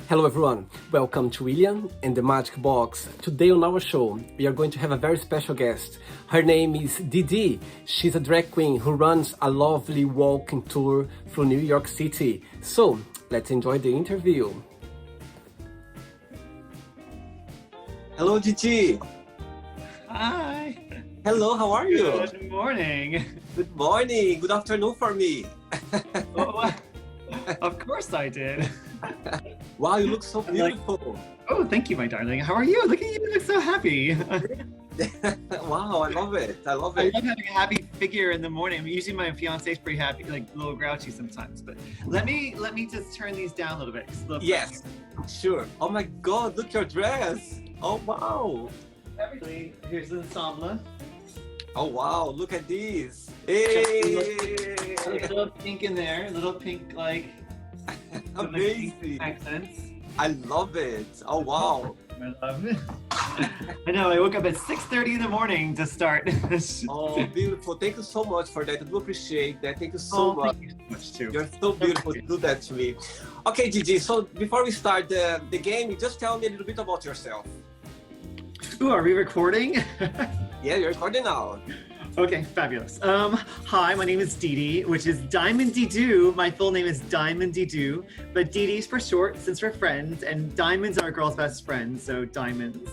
Hello everyone, welcome to William and the Magic Box. Today on our show, we are going to have a very special guest. Her name is Didi. She's a drag queen who runs a lovely walking tour through New York City. So, let's enjoy the interview. Hello Didi. Hi. Hello, how are you? Good morning. Good morning, good afternoon for me. Oh, of course I did. Wow, you look so beautiful. Oh, thank you, my darling. How are you? Look at you, you look so happy. Wow, I love it. I love I it. love having a happy figure in the morning. Usually my fiance's pretty happy, like a little grouchy sometimes. But let me just turn these down a little bit. Yes, sure. Oh my God, look your dress. Oh wow. Everything. Here's the ensemble. Oh wow, look at these. Hey. A little pink in there, a little pink like Amazing. accents. I love it. Oh wow. I love it. I know, I woke up at 6:30 in the morning to start. Oh, beautiful. Thank you so much for that. I do appreciate that. Thank you so much. Thank you so much too. You're so beautiful to do that to me. Okay, Gigi, so before we start the game, you just tell me a little bit about yourself. Ooh, are we recording? Yeah, you're recording now. Okay, fabulous. Hi, my name is Didi, which is Diamond Didoo. My full name is Diamond Didoo, but Didi's for short since we're friends, and Diamond's our girl's best friend, so Diamonds.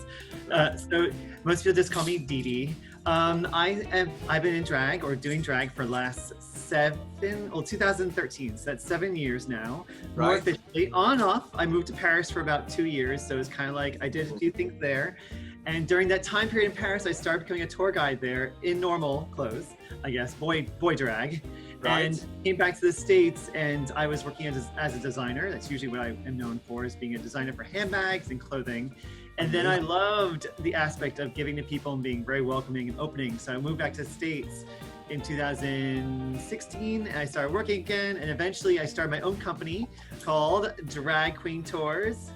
So most people just call me Didi. I've been in drag or doing drag for the last 2013, so that's 7 years now. More Right. officially, on and off. I moved to Paris for about 2 years, so it's kind of like I did a few things there. And during that time period in Paris, I started becoming a tour guide there in normal clothes, I guess, boy drag. Right. And came back to the States, and I was working as a designer. That's usually what I am known for, is being a designer for handbags and clothing. And then I loved the aspect of giving to people and being very welcoming and opening. So I moved back to the States in 2016, and I started working again. And eventually I started my own company called Drag Queen Tours.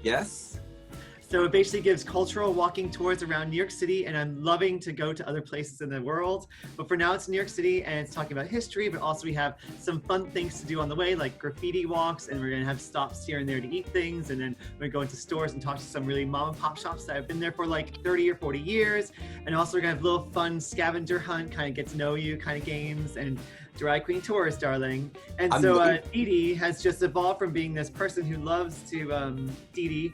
Yes. So it basically gives cultural walking tours around New York City, and I'm loving to go to other places in the world. But for now, it's New York City, and it's talking about history, but also we have some fun things to do on the way, like graffiti walks, and we're gonna have stops here and there to eat things, and then we're gonna go into stores and talk to some really mom and pop shops that have been there for like 30 or 40 years. And also we're gonna have a little fun scavenger hunt, kind of get to know you kind of games, and Drag Queen Tours, darling. And so Didi has just evolved from being this person who loves to, Didi,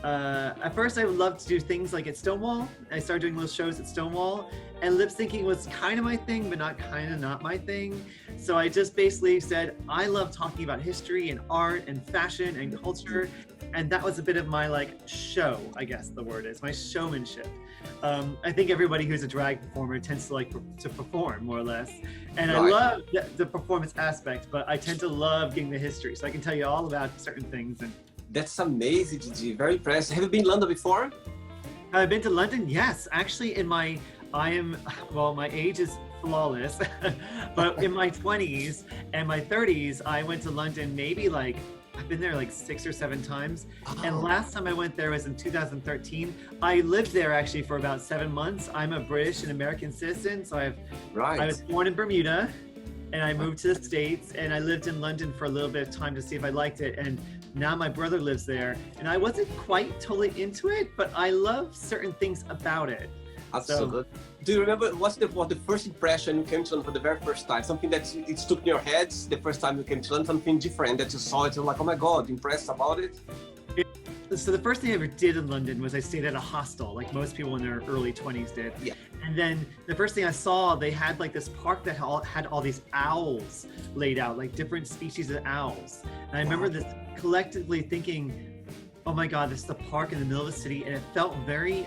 at first I would love to do things like at Stonewall. I started doing little shows at Stonewall, and lip syncing was kind of my thing, but not my thing. So I just basically said, I love talking about history and art and fashion and culture. And that was a bit of my like show, I guess the word is, my showmanship. I think everybody who's a drag performer tends to like to perform more or less. And Right. I love the performance aspect, but I tend to love getting the history. So I can tell you all about certain things. And That's amazing, Gigi. Very impressive. Have you been in London before? I've been to London, yes. Actually, my age is flawless, but in my 20s and my 30s, I went to London maybe like, I've been there like 6 or 7 times. And last time I went there was in 2013. I lived there actually for about 7 months. I'm a British and American citizen, so I was born in Bermuda, and I moved to the States, and I lived in London for a little bit of time to see if I liked it. And now my brother lives there, and I wasn't quite totally into it, but I love certain things about it. Absolutely. Do you remember what the first impression you came to London for the very first time? Something that it stuck in your head the first time you came to London, something different that you saw it, you're like, oh my God, impressed about it? So the first thing I ever did in London was I stayed at a hostel, like most people in their early 20s did. Yeah. And then the first thing I saw, they had like this park that had all these owls laid out, like different species of owls. And I remember this collectively thinking, oh my God, this is the park in the middle of the city. And it felt very,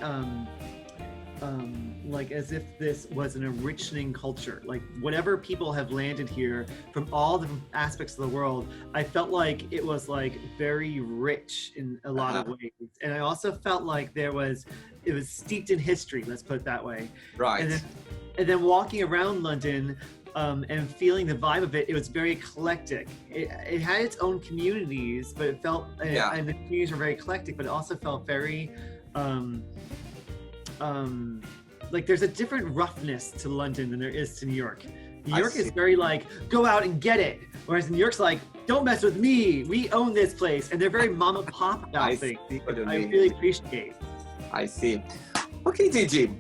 like as if this was an enriching culture. Like whatever people have landed here from all different aspects of the world, I felt like it was like very rich in a lot of ways. And I also felt like it was steeped in history, let's put it that way. Right. And then walking around London, and feeling the vibe of it, it was very eclectic. It had its own communities, but it felt, and the communities were very eclectic, but it also felt very, like there's a different roughness to London than there is to New York. New York is very like, go out and get it. Whereas New York's like, don't mess with me. We own this place. And they're very mama pop about I things. see what you I mean. really appreciate. I see. Okay, Gigi.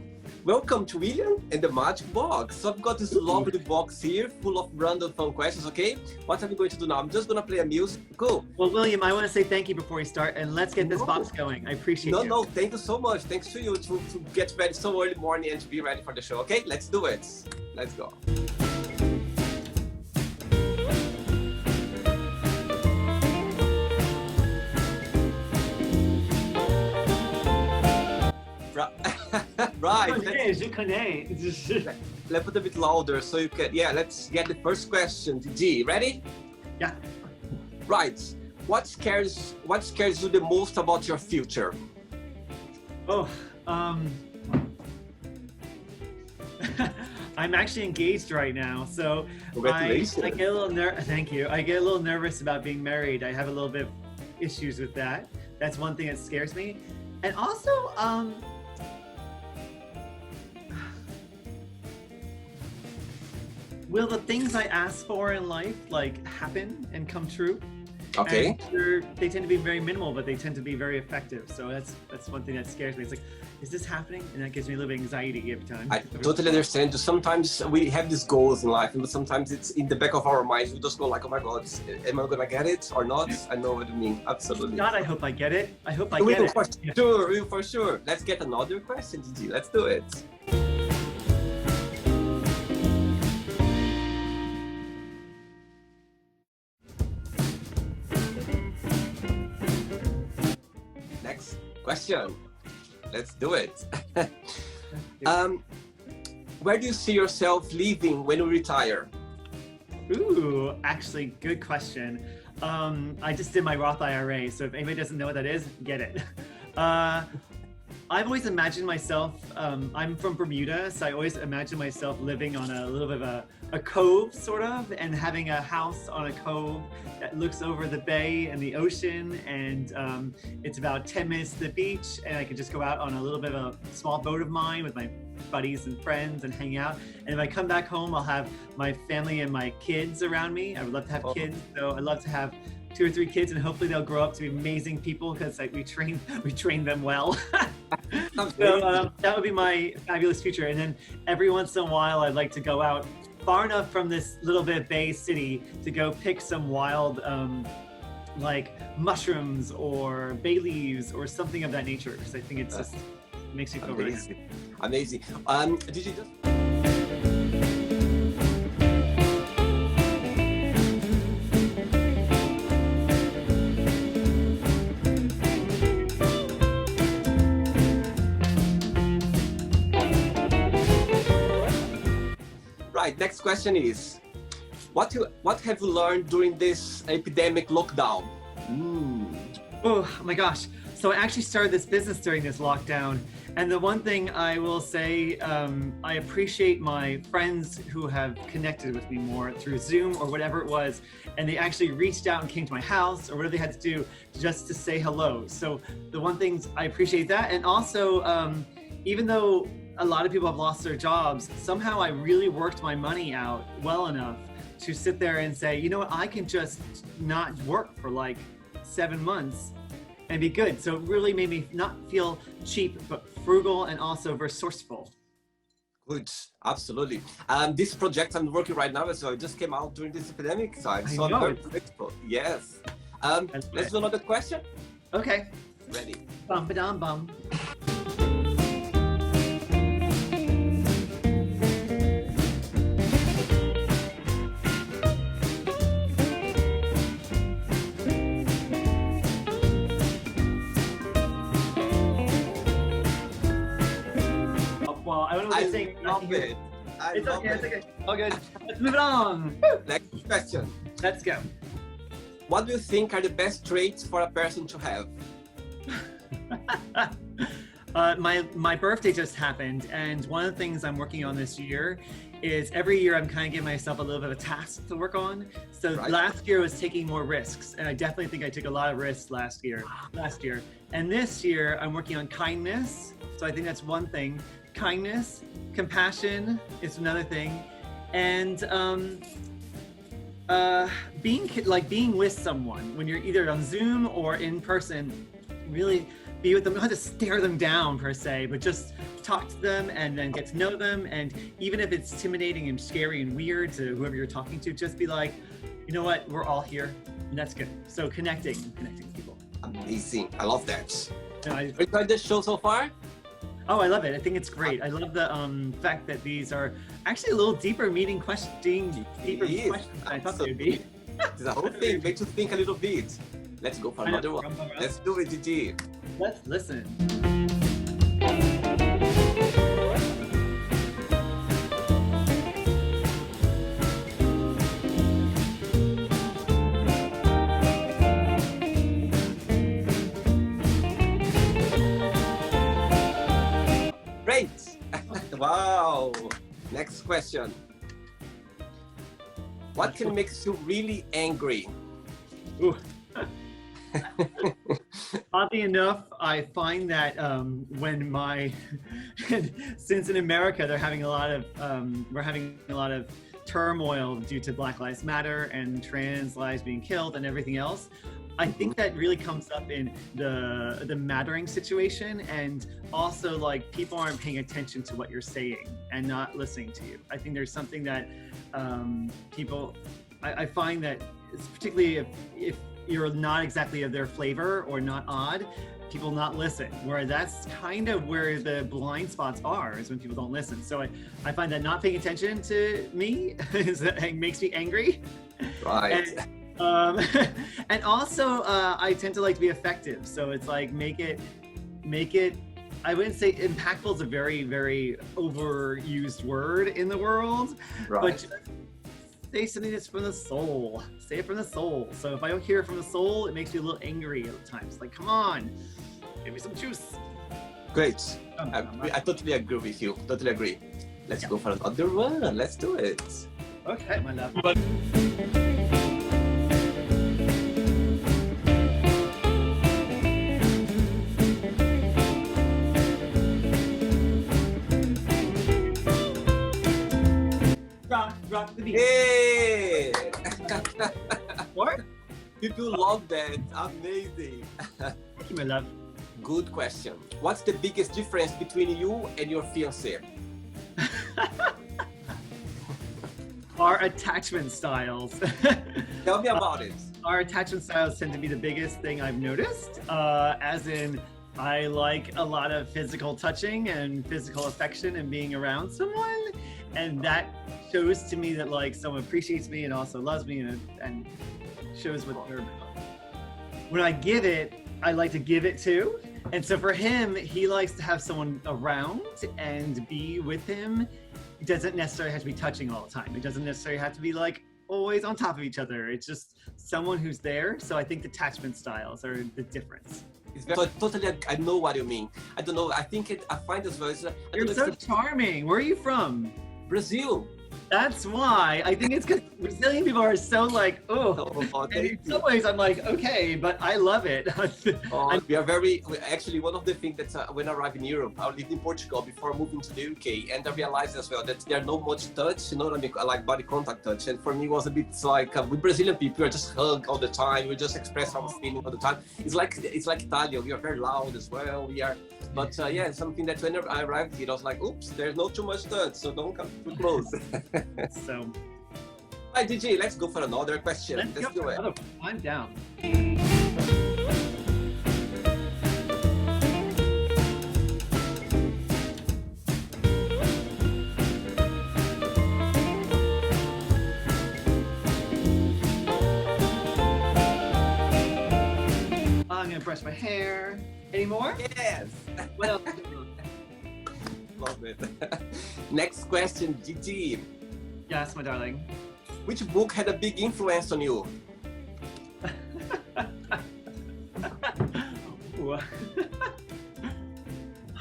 Welcome to William and the Magic Box. So I've got this lovely box here full of random fun questions, okay? What are we going to do now? I'm just going to play a music. Go. Well, William, I want to say thank you before we start, and let's get this No. box going. I appreciate No, you. no, thank you so much. Thanks to you to get ready so early morning and to be ready for the show. Okay, let's do it. Let's go. Right. Je connais. Let's put a bit louder so you can. Yeah, let's get the first question. G, ready? Yeah. Right. What scares you the most about your future? Oh, I'm actually engaged right now, so Congratulations. I get a little Thank you. I get a little nervous about being married. I have a little bit of issues with that. That's one thing that scares me, and also, will the things I ask for in life like happen and come true? Okay. And they tend to be very minimal, but they tend to be very effective. So that's one thing that scares me. It's like, is this happening? And that gives me a little bit of anxiety every time. I totally understand. Sometimes we have these goals in life, but sometimes it's in the back of our minds. We just go like, oh my God, am I gonna get it or not? I know what you mean. Absolutely. God, I hope I get it. I hope I We get will it. for sure. We will for sure. Let's get another question, Gigi. Let's do it. Next question. Let's do it. Where do you see yourself living when you retire? Ooh, actually, good question. I just did my Roth IRA, so if anybody doesn't know what that is, get it. I've always imagined myself, I'm from Bermuda, so I always imagine myself living on a little bit of a cove, sort of, and having a house on a cove that looks over the bay and the ocean, and it's about 10 minutes to the beach, and I can just go out on a little bit of a small boat of mine with my buddies and friends and hang out. And if I come back home, I'll have my family and my kids around me. I would love to have kids, so I'd love to have 2 or 3 kids, and hopefully they'll grow up to be amazing people because we train them well. So that would be my fabulous future. And then every once in a while, I'd like to go out far enough from this little bit of bay city to go pick some wild, like mushrooms or bay leaves or something of that nature. Because I think it's just makes me feel really good. Amazing. Did you just? Right, next question is, what have you learned during this epidemic lockdown? Oh my gosh. So I actually started this business during this lockdown. And the one thing I will say, I appreciate my friends who have connected with me more through Zoom or whatever it was. And they actually reached out and came to my house or whatever they had to do just to say hello. So the one thing, I appreciate that. And also, even though a lot of people have lost their jobs, somehow I really worked my money out well enough to sit there and say, you know what, I can just not work for like 7 months and be good. So it really made me not feel cheap, but frugal and also resourceful. Good, absolutely. This project I'm working right now, so it just came out during this epidemic time, so I'm very grateful. Yes. Let's do another question. Okay. Ready. Bum ba dum bum. Well, I don't know what you're saying. Love it. It's okay, it's okay. All good. Let's move it on. Next question. Let's go. What do you think are the best traits for a person to have? My birthday just happened, and one of the things I'm working on this year is every year I'm kind of giving myself a little bit of a task to work on. So last year was taking more risks, and I definitely think I took a lot of risks last year. And this year I'm working on kindness. So I think that's one thing. Kindness, compassion is another thing, and Being with someone when you're either on Zoom or in person, really be with them. You don't have to stare them down per se, but just talk to them and then get to know them. And even if it's intimidating and scary and weird to whoever you're talking to, just be like, you know what, we're all here, and that's good. So connecting with people. Amazing. I love that. No, Enjoyed the show so far? Oh, I love it. I think it's great. I love the fact that these are actually a little deeper questions than I thought they would be. It's a whole thing. Make you think a little bit. Let's go for another one. Let's do it, Gigi. Let's listen. Great. Wow. Next question. What can make you really angry? Ooh. Oddly enough, I find that since in America we're having a lot of turmoil due to Black Lives Matter and trans lives being killed and everything else. I think that really comes up in the mattering situation, and also like people aren't paying attention to what you're saying and not listening to you. I think there's something that I find that particularly if you're not exactly of their flavor or not odd, people not listen. Where that's kind of where the blind spots are, is when people don't listen. So I find that not paying attention to me makes me angry. Right. And also I tend to like to be effective. So it's like make it, I wouldn't say impactful is a very, very overused word in the world, Right. but just say something that's from the soul. Say it from the soul. So if I don't hear it from the soul, it makes me a little angry at times. Like, come on, give me some juice. Great. I totally agree with you. Totally agree. Let's go for another one. Let's do it. Okay, my love. Rock the beat. Hey! What? People love that. Amazing. Thank you, my love. Good question. What's the biggest difference between you and your fiancé? Our attachment styles. Tell me about it. Our attachment styles tend to be the biggest thing I've noticed. As in, I like a lot of physical touching and physical affection and being around someone. And that shows to me that like someone appreciates me and also loves me and shows what they're about. When I give it, I like to give it too. And so for him, he likes to have someone around and be with him. It doesn't necessarily have to be touching all the time. It doesn't necessarily have to be like always on top of each other. It's just someone who's there. So I think the attachment styles are the difference. Totally, I know what you mean. I don't know. I find as well. You're so charming. Where are you from? Brazil. That's why. I think it's because Brazilian people are so like, oh. And in some ways, I'm like, okay, but I love it. We are actually, one of the things that when I arrived in Europe, I lived in Portugal before moving to the UK, and I realized as well that there's no much touch, you know what I mean, like body contact touch. And for me, it was a bit like, with Brazilian people, we just hug all the time, we just express our feeling all the time. It's like Italian, we are very loud as well, but yeah, something that when I arrived here, I was like, oops, there's not too much touch, so don't come too close. So, hi DJ, let's go for another question. Let's do it. I'm down. I'm gonna brush my hair. Any more? Yes. What else? Love it. Next question, Gigi. Yes, my darling. Which book had a big influence on you?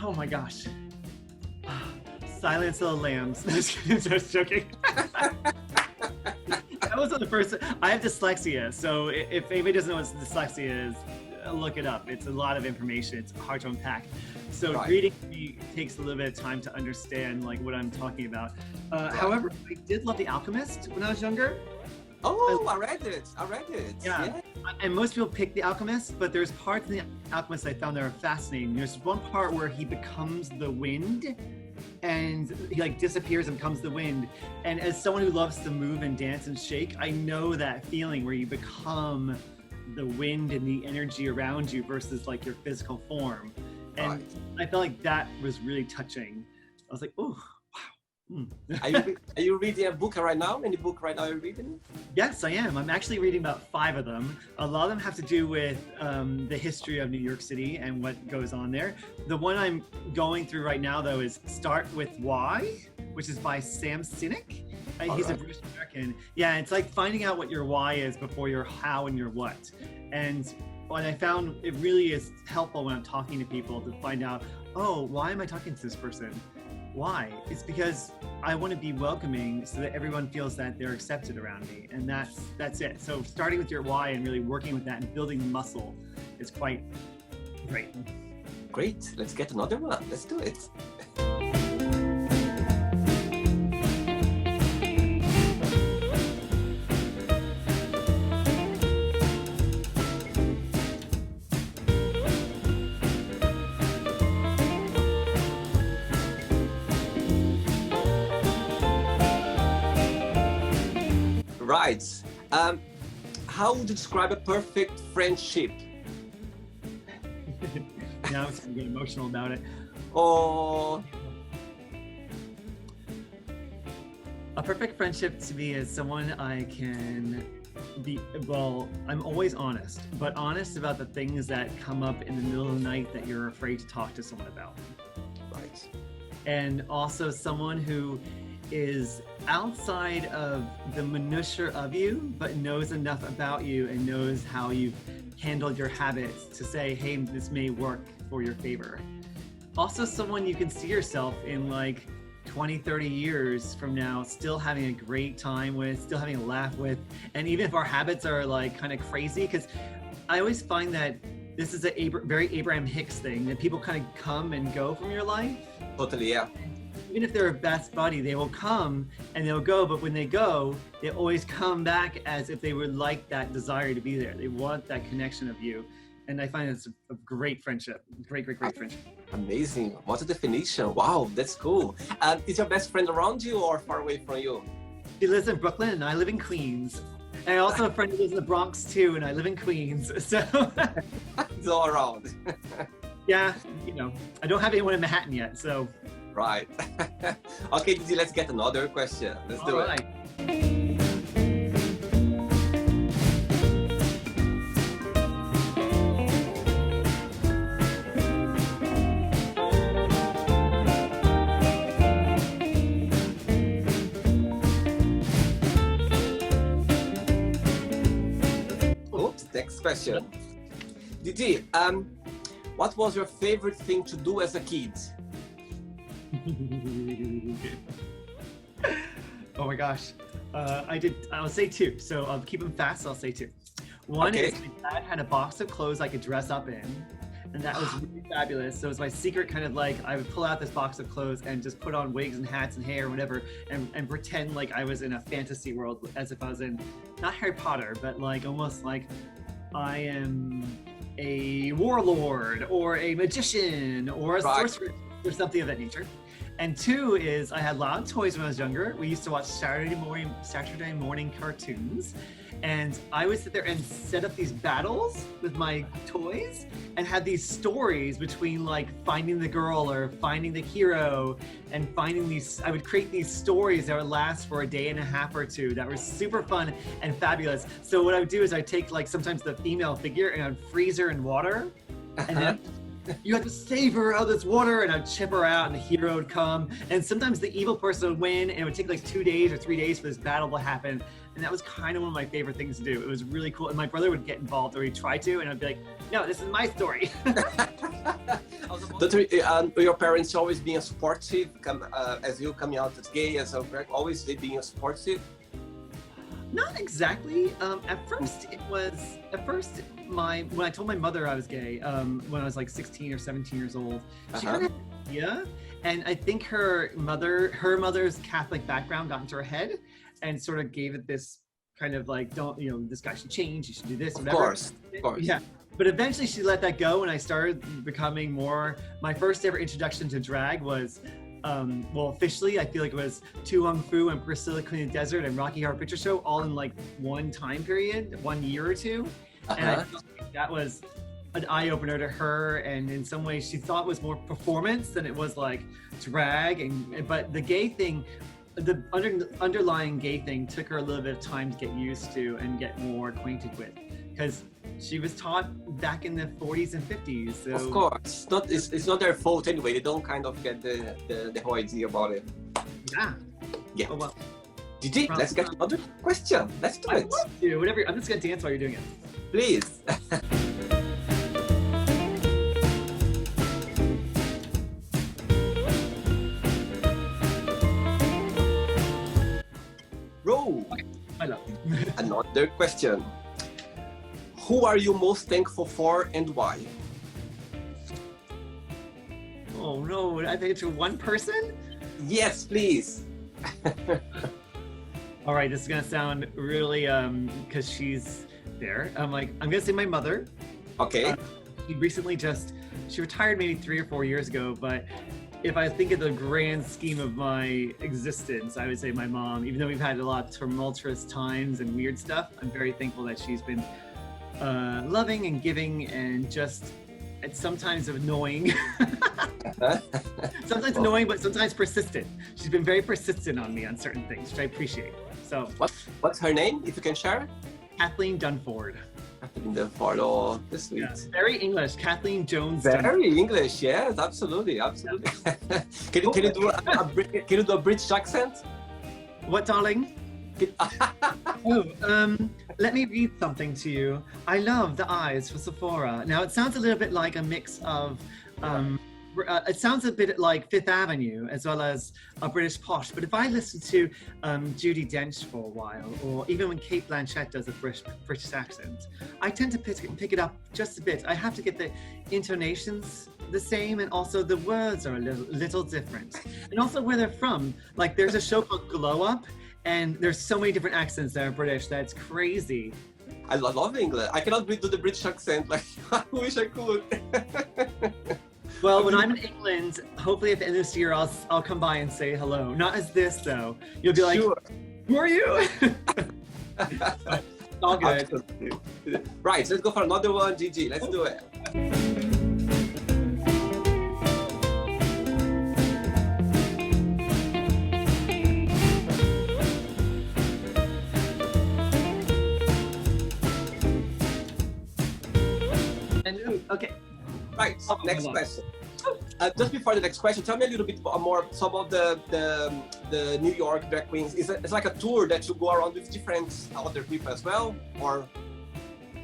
Oh my gosh. Silence of the Lambs. Just joking. That was the first. I have dyslexia, so if anybody doesn't know what dyslexia is, look it up. It's a lot of information. It's hard to unpack. So Right. reading me takes a little bit of time to understand like what I'm talking about. However, I did love The Alchemist when I was younger. Oh, I read it. I read it. Yeah. And most people pick The Alchemist, but there's parts in The Alchemist I found that are fascinating. There's one part where he becomes the wind, and he like disappears and becomes the wind. And as someone who loves to move and dance and shake, I know that feeling where you become the wind and the energy around you versus like your physical form. And I felt like that was really touching. I was like, oh, wow. Are you reading a book right now? Any book right now you're reading? Yes, I am. I'm actually reading about 5 of them. A lot of them have to do with the history of New York City and what goes on there. The one I'm going through right now, though, is Start With Why, which is by Sam Sinek. He's a British American. Yeah, it's like finding out what your why is before your how and your what. And what I found, it really is helpful when I'm talking to people to find out, oh, why am I talking to this person? Why? It's because I want to be welcoming so that everyone feels that they're accepted around me. And that's it. So starting with your why and really working with that and building muscle is quite great. Great. Let's get another one. Let's do it. Right. How would you describe a perfect friendship? Now I'm going to get emotional about it. Oh, A perfect friendship to me is someone I can be, well, I'm always honest, but honest about the things that come up in the middle of the night that you're afraid to talk to someone about. right. And also someone who is outside of the minutiae of you, but knows enough about you and knows how you've handled your habits to say, hey, this may work for your favor. Also someone you can see yourself in like 20, 30 years from now, still having a great time with, still having a laugh with. And even if our habits are like kind of crazy, because I always find that this is a very Abraham Hicks thing, that people kind of come and go from your life. Totally, yeah. Even if they're a best buddy, they will come and they'll go, but when they go, they always come back as if they would like that desire to be there. They want that connection of you. And I find it's a great friendship, great friendship. Amazing. What a definition. Wow, that's cool. Is your best friend around you or far away from you? She lives in Brooklyn and I live in Queens. And I also have a friend who lives in the Bronx too, and I live in Queens. So It's all around. yeah, you know, I don't have anyone in Manhattan yet, so. Right. Okay, Didi, let's get another question. Let's do All it. right. Oops, next question. Didi, what was your favorite thing to do as a kid? Oh my gosh. I'll say 2. So I'll keep them fast, so I'll say 2. One Okay. is my dad had a box of clothes I could dress up in. And that was really fabulous. So it was my secret kind of like, I would pull out this box of clothes and just put on wigs and hats and hair and whatever and pretend like I was in a fantasy world as if I was in, not Harry Potter, but like almost like I am a warlord or a magician or a Right. sorcerer or something of that nature. And 2 is I had a lot of toys when I was younger. We used to watch Saturday morning cartoons. And I would sit there and set up these battles with my toys and had these stories between like finding the girl or finding the hero and finding these, I would create these stories that would last for a day and a half or 2 that were super fun and fabulous. So what I would do is I'd take like sometimes the female figure and I'd freeze her in water and then you have to save her out of this water, and I'd chip her out and the hero would come. And sometimes the evil person would win and it would take like 2 days or 3 days for this battle to happen. And that was kind of one of my favorite things to do. It was really cool. And my brother would get involved or he'd try to, and I'd be like, no, this is my story. Your parents always being supportive, as you coming out as gay, as always they being supportive? Not exactly. At first, when I told my mother I was gay, when I was like 16 or 17 years old, she kind of had an idea. And I think her mother's Catholic background got into her head and sort of gave it this kind of like, don't, you know, this guy should change, you should do this, Of whatever. course, of course. Yeah. But eventually she let that go and I started becoming more, my first ever introduction to drag was, well, officially, I feel like it was Tu Hung Fu and Priscilla Queen of the Desert and Rocky Horror Picture Show all in like one time period, 1 year or two. And I feel like that was an eye-opener to her, and in some ways she thought it was more performance than it was like drag, but the gay thing, the underlying gay thing took her a little bit of time to get used to and get more acquainted with, because she was taught back in the 40s and 50s. So. Of course, it's not their fault anyway. They don't kind of get the whole idea about it. Yeah. Oh, well. Gigi, let's get another question. Let's do it. Whatever. I'm just gonna dance while you're doing it. Please. Bro, I love you. another question. Who are you most thankful for and why? Oh no, I think it's one person? Yes, please. All right, this is gonna sound really, because she's there. I'm gonna say my mother. Okay. She recently she retired maybe 3 or 4 years ago, but if I think of the grand scheme of my existence, I would say my mom. Even though we've had a lot of tumultuous times and weird stuff, I'm very thankful that she's been loving and giving and just sometimes annoying. Sometimes annoying, but sometimes persistent. She's been very persistent on me on certain things, which I appreciate. So, what's her name, if you can share? Kathleen Dunford. Kathleen Dunford, oh, that's sweet. Yeah, very English, Kathleen Jones. Very English, yes, absolutely. Can you do a British accent? What, darling? Let me read something to you. I love the eyes for Sephora. Now it sounds a little bit like a mix of, it sounds a bit like Fifth Avenue as well as a British posh. But if I listen to Judi Dench for a while, or even when Cate Blanchett does a British accent, I tend to pick it up just a bit. I have to get the intonations the same, and also the words are a little different, and also where they're from. Like there's a show called Glow Up, and there's so many different accents that are British that's crazy. I love English. I cannot do the British accent. Like I wish I could. Well, when I'm in England, hopefully at the end of this year, I'll come by and say hello. Not as this though. You'll be like, sure. Who are you? All good. Absolutely. Right, let's go for another one, Gigi. Let's do it. Okay. Right, next question. Just before the next question, tell me a little bit more about the New York drag queens. It's like a tour that you go around with different other people as well, or?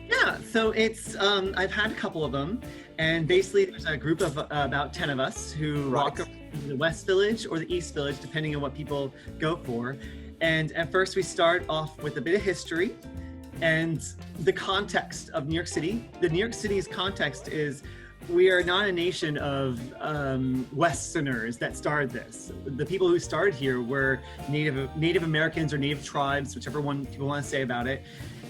Yeah, so it's I've had a couple of them, and basically there's a group of about 10 of us who walk around the West Village or the East Village, depending on what people go for. And at first we start off with a bit of history and the context of New York City. The New York City's context is we are not a nation of Westerners that started this. The people who started here were Native Americans or Native tribes, whichever one people want to say about it.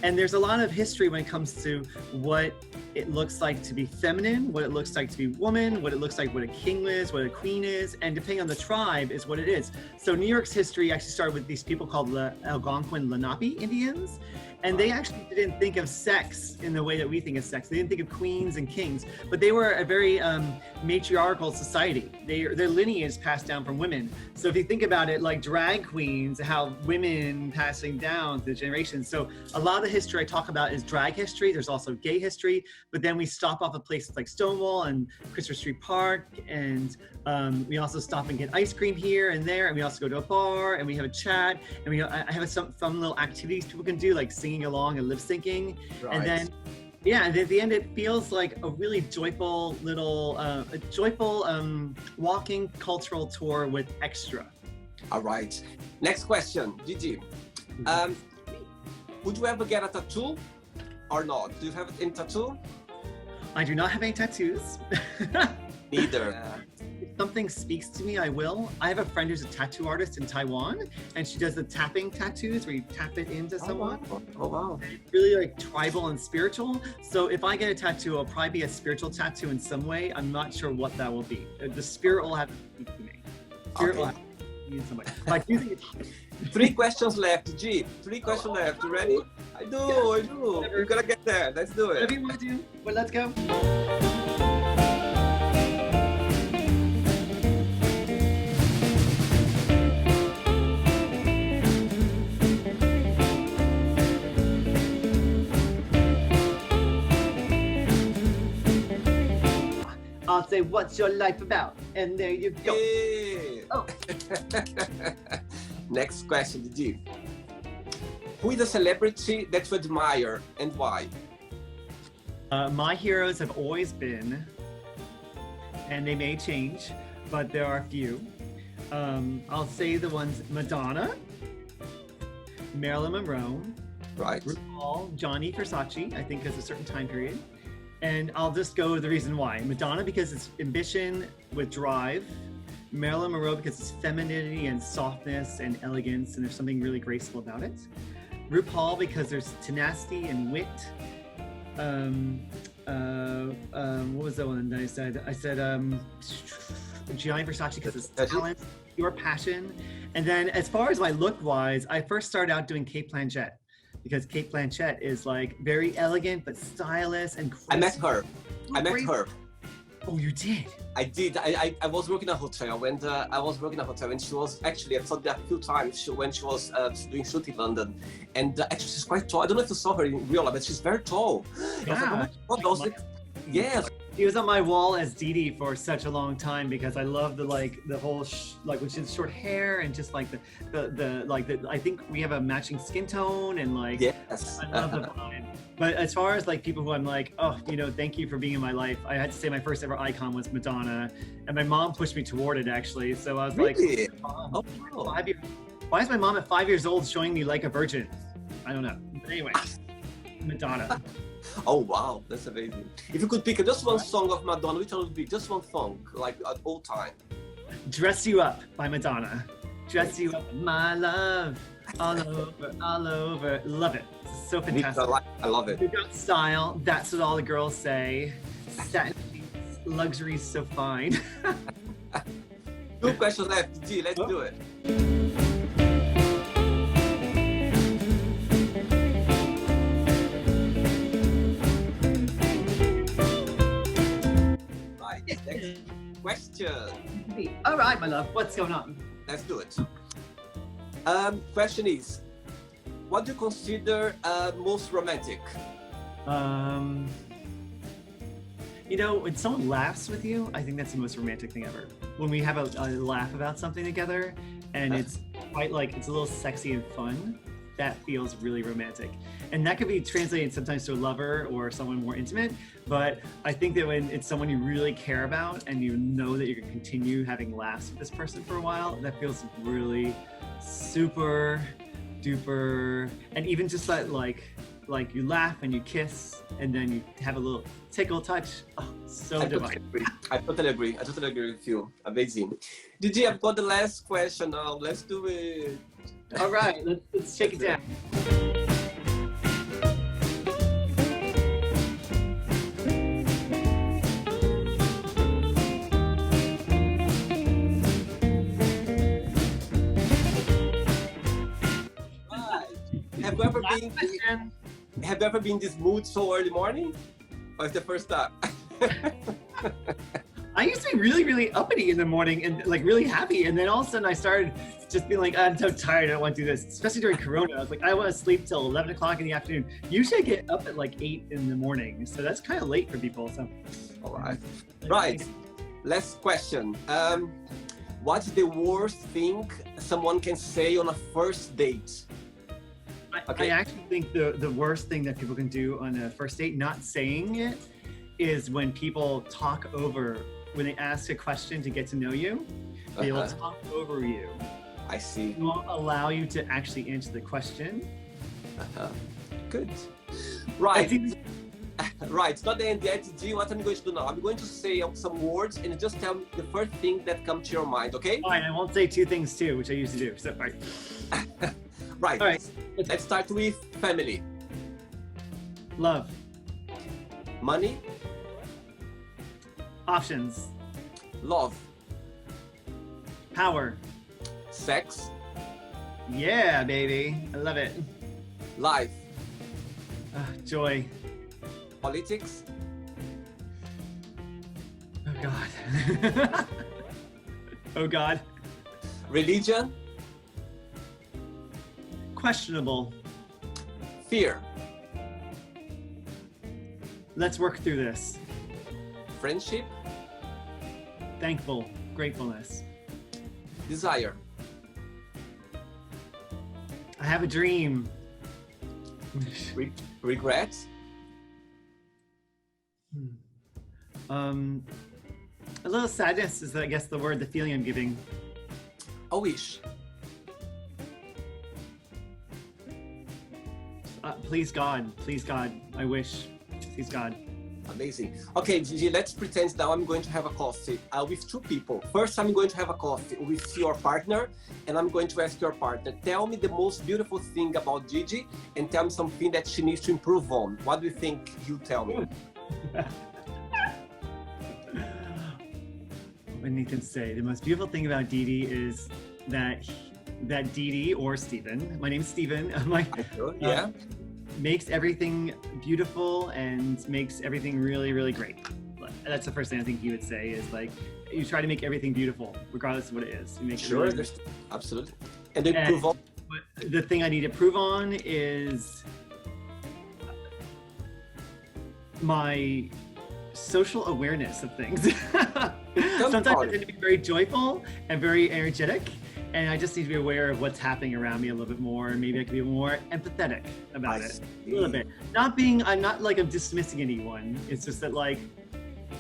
And there's a lot of history when it comes to what it looks like to be feminine, what it looks like to be woman, what it looks like what a king is, what a queen is, and depending on the tribe is what it is. So New York's history actually started with these people called the Algonquin Lenape Indians. And they actually didn't think of sex in the way that we think of sex. They didn't think of queens and kings, but they were a very matriarchal society. Their lineage passed down from women. So if you think about it, like drag queens, how women passing down through the generations. So a lot of the history I talk about is drag history. There's also gay history, but then we stop off at places like Stonewall and Christopher Street Park, and we also stop and get ice cream here and there, and we also go to a bar and we have a chat, and I have some fun little activities people can do, like singing along and lip syncing. Right. And then and at the end it feels like a really joyful little walking cultural tour with extra. All right, next question, Gigi. Would you ever get a tattoo or not? Do you have any tattoo? I do not have any tattoos. Neither. something speaks to me, I will. I have a friend who's a tattoo artist in Taiwan, and she does the tapping tattoos where you tap it into someone. Oh wow. And it's really like tribal and spiritual. So if I get a tattoo, it'll probably be a spiritual tattoo in some way. I'm not sure what that will be. The spirit will have to speak to me. Spirit will have to speak to me in some way. Like using it. 3 questions left, G. 3 questions left. You ready? I do. We're gonna get there. Let's do it. Whatever you want to do. Well, let's go. I'll say, what's your life about? And there you go. Yeah. Oh. Next question, G. Who is a celebrity that you admire and why? My heroes have always been, and they may change, but there are a few. I'll say the ones: Madonna, Marilyn Monroe, Right. RuPaul, Johnny Versace, I think there's a certain time period. And I'll just go with the reason why. Madonna because it's ambition with drive. Marilyn Monroe because it's femininity and softness and elegance, and there's something really graceful about it. RuPaul because there's tenacity and wit. What was the one that I said? I said Gianni Versace because it's talent, pure passion. And then as far as my look-wise, I first started out doing Kate Blanchett because Kate Blanchett is like very elegant but stylish and graceful. I met her. I met her. Oh, you did? I did. I was working in a hotel, and I was working in a hotel, and she was actually, I saw that a few times when she was doing shoot in London, and actually she's quite tall. I don't know if you saw her in real life, but she's very tall. Yeah. I was like, yes. She was on my wall as Dee Dee for such a long time because I love the whole when she has short hair and just like the I think we have a matching skin tone and like yes. I love the vibe. But as far as like people who I'm like, oh, thank you for being in my life. I had to say my first ever icon was Madonna, and my mom pushed me toward it actually. So I was Really? like, Mom, Oh. why is my mom at 5 years old showing me like a virgin? I don't know. But anyway, Madonna. Oh wow, that's amazing. If you could pick just one song of Madonna, which one would be? Just one song, like at all time. Dress You Up by Madonna. Dress You Up, my love. All over. Love it. It's so fantastic. I love it. You got style. That's what all the girls say. Satin sheets, luxury so fine. 2 questions left. G, let's do it. Right, next question. All right, my love. What's going on? Let's do it. Question is, what do you consider most romantic? When someone laughs with you, I think that's the most romantic thing ever. When we have a laugh about something together, and it's quite like it's a little sexy and fun, that feels really romantic. And that could be translated sometimes to a lover or someone more intimate. But I think that when it's someone you really care about and you know that you're gonna continue having laughs with this person for a while, that feels really super duper. And even just that like you laugh and you kiss and then you have a little tickle touch. Oh, so divine. I totally agree with you. Amazing. Didi, I've got the last question now. Let's do it. All right, let's shake it down. Have you ever been in this mood so early morning? Or it's the first time? I used to be really, really uppity in the morning and like really happy. And then all of a sudden I started just being like, I'm so tired, I don't want to do this. Especially during Corona. I was like, I want to sleep till 11 o'clock in the afternoon. Usually I get up at like 8 in the morning. So that's kind of late for people. So, all right. Right. Last question. What's the worst thing someone can say on a first date? I actually think the worst thing that people can do on a first date, not saying it, is when people talk over, when they ask a question to get to know you, they will talk over you. I see. They won't allow you to actually answer the question. Good. Right. Right, it's not the end yet, Didi. What I'm going to do now, I'm going to say some words and just tell me the first thing that comes to your mind, okay? Fine, I won't say two things too, which I used to do. So, right. Right. All right. Let's start with family. Love. Money. Options. Love. Power. Sex. Yeah, baby. I love it. Life. Joy. Politics. Oh, God. Oh, God. Religion. Questionable. Fear. Let's work through this. Friendship. Thankful. Gratefulness. Desire. I have a dream. Regret. A little sadness is, I guess, the word, the feeling I'm giving. A wish. Please God, I wish. Please God. Amazing. Okay, Gigi, let's pretend now I'm going to have a coffee with two people. First, I'm going to have a coffee with your partner, and I'm going to ask your partner, tell me the most beautiful thing about Gigi, and tell me something that she needs to improve on. What do you think he'll tell me? What Nathan say? The most beautiful thing about Didi is that Didi or Steven, my name's Steven, Yeah. Makes everything beautiful and makes everything really, really great. That's the first thing I think he would say is like, you try to make everything beautiful, regardless of what it is. You make Sure, it really absolutely. And improve on. The thing I need to prove on is my social awareness of things. Sometimes I tend to be very joyful and very energetic, and I just need to be aware of what's happening around me a little bit more, and maybe I can be more empathetic about it a little bit. I'm not like I'm dismissing anyone. It's just that like,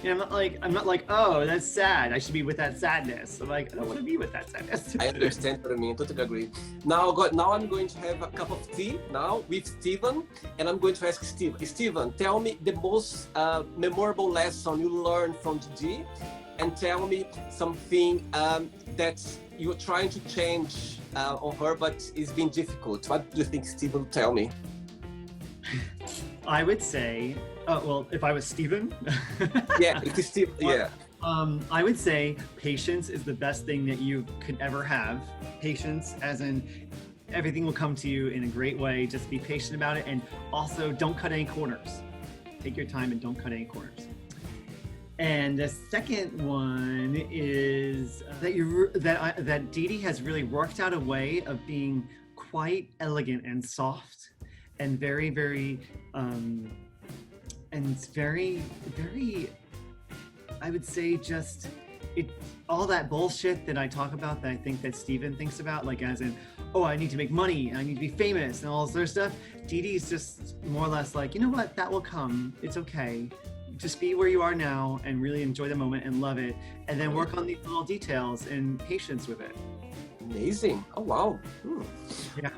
you know, I'm not like, oh, that's sad. I should be with that sadness. I'm like, I don't want to be with that sadness. I understand what I mean. Totally agree. Now I'm going to have a cup of tea now with Steven, and I'm going to ask Steven. Steven, tell me the most memorable lesson you learned from Gigi, and tell me something that you're trying to change on her, but it's been difficult. What do you think Steven will tell me? I would say, well, if I was Steven. Yeah, if it's Steven, yeah. I would say patience is the best thing that you could ever have. Patience, as in everything will come to you in a great way. Just be patient about it, and also don't cut any corners. Take your time and don't cut any corners. And the second one is that Didi has really worked out a way of being quite elegant and soft, and very, very, I would say just all that bullshit that I talk about that I think that Steven thinks about, like as in, oh, I need to make money, I need to be famous and all this other stuff. Didi's just more or less like, you know what, that will come, it's okay. Just be where you are now and really enjoy the moment and love it, and then work on these little details and patience with it. Amazing. Oh, wow. Yeah.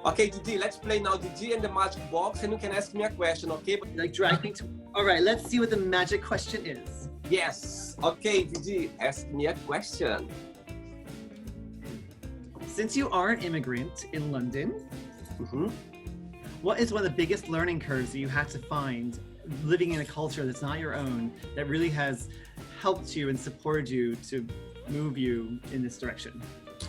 Okay, Didi, let's play now Didi and the magic box, and you can ask me a question, okay? Like drag me to... All right, let's see what the magic question is. Yes. Okay, Didi, ask me a question. Since you are an immigrant in London, what is one of the biggest learning curves that you had to find living in a culture that's not your own, that really has helped you and supported you to move you in this direction?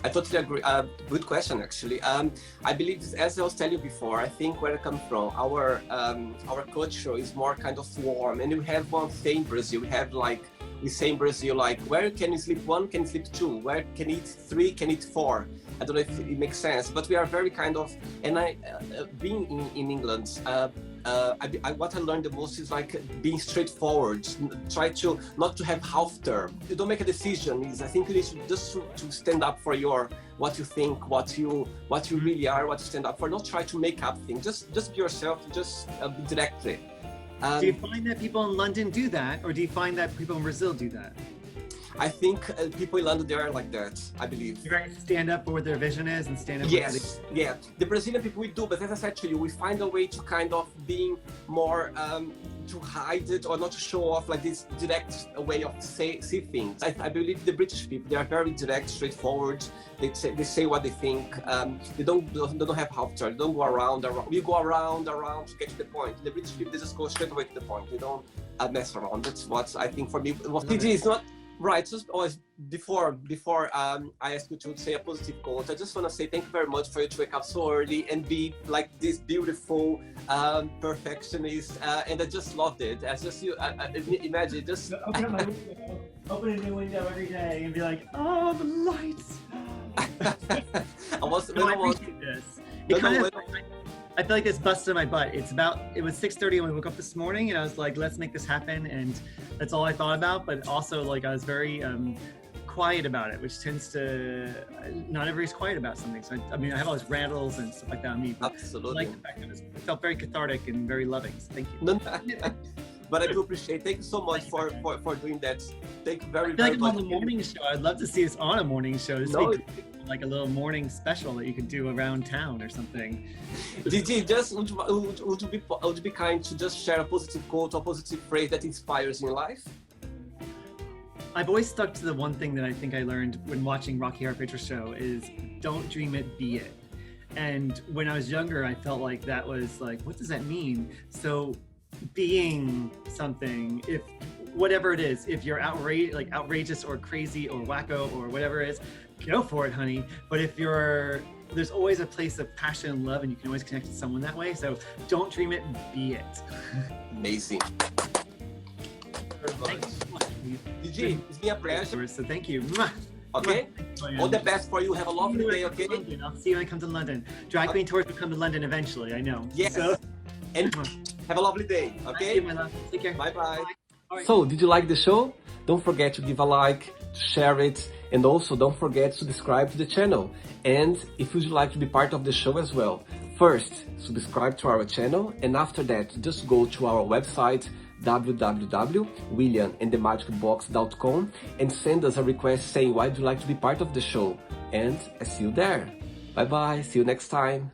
I totally agree. Good question, actually. I believe, as I was telling you before, I think where I come from, our culture is more kind of warm, and we have one thing in Brazil. We say in Brazil, like, where can you sleep one, can you sleep two? Where can you eat three, can you eat four? I don't know if it makes sense, but we are very kind of, and being in England, what I learned the most is like being straightforward. Try to not to have half term. You don't make a decision. I think you need to just to stand up for what you think, what you really are, what you stand up for. Not try to make up things. Just be yourself. Just be directly. Do you find that people in London do that, or do you find that people in Brazil do that? I think people in London, they are like that, I believe. You're going to stand up for what their vision is and stand up Yes, yeah. The Brazilian people, we do, but as I said to you, we find a way to kind of being more to hide it or not to show off like this direct way of see things. I believe the British people, they are very direct, straightforward. They say what they think. They don't have half turn. They don't go around. We go around to get to the point. The British people, they just go straight away to the point. They don't mess around. That's what I think for me. It's not right. Just always before I ask you to say a positive quote, I just want to say thank you very much for you to wake up so early and be like this beautiful perfectionist. And I just loved it. As just you imagine just open up my window, open a new window every day, and be like, oh, the lights. I appreciate this. I feel like this busted my butt. It was 6:30 when I woke up this morning, and I was like, let's make this happen, and that's all I thought about. But also, like, I was very quiet about it, which tends to, not everybody's quiet about something. So I mean, I have all these rantles and stuff like that on me. But absolutely. I like the fact that it felt very cathartic and very loving. So thank you. No, but I do appreciate. Thank you so much for doing that. Thank you very, I feel very like much. I'm on the morning show. I'd love to see us on a morning show. This would be like a little morning special that you could do around town or something. Gigi, just would you be kind to just share a positive quote or positive phrase that inspires your life? I've always stuck to the one thing that I think I learned when watching Rocky Horror Picture Show is don't dream it, be it. And when I was younger, I felt like that was like, what does that mean? So being something, if whatever it is, if you're outrageous or crazy or wacko or whatever it is, go for it, honey. But if there's always a place of passion and love, and you can always connect to someone that way. So don't dream it, be it. Amazing. Gigi, it's been a pleasure. So thank you. Okay? All the best for you. Have a lovely day, okay? I'll see you when I come to London. Drag Queen Tours will come to London eventually, I know. Yes. So, and have a lovely day, okay? Thank you, my love. Take care. Bye-bye. Right. So, did you like the show? Don't forget to give a like, to share it, and also don't forget to subscribe to the channel. And if you'd like to be part of the show as well, first, subscribe to our channel, and after that, just go to our website, www.williamandthemagicbox.com, and send us a request saying why you'd like to be part of the show. And I see you there. Bye bye, see you next time.